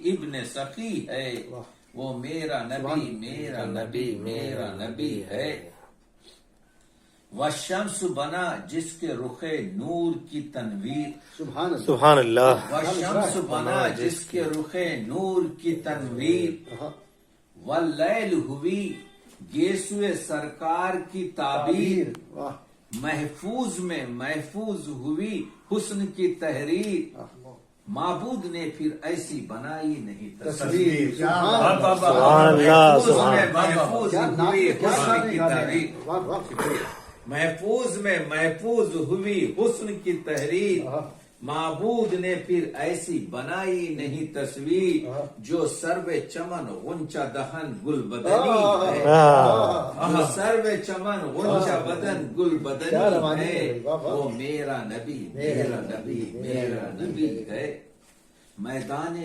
ابن سخی ہے، وہ میرا نبی میرا نبی میرا نبی ہے۔ والشمس بنا جس کے رخ نور کی تنویر، سبحان اللہ۔ والشمس بنا جس کے رخ نور کی تنویر، واللیل ہوئی گیسوئے سرکار کی تعبیر، محفوظ میں محفوظ ہوئی حسن کی تحریر، معبود نے پھر ایسی بنائی نہیں تصویر، سبحان اللہ، محفوظ سبحان میں محفوظ ہوئی حسن کی تحریر، محفوظ میں محفوظ ہوئی حسن کی تحریر، معبود نے پھر ایسی بنائی نہیں تصویر، جو سرو چمن غنچہ دہن گل بدنی ہے، جو سرو چمن غنچہ بدن گل بدنی ہے، وہ میرا نبی میرا نبی میرا نبی ہے۔ میدان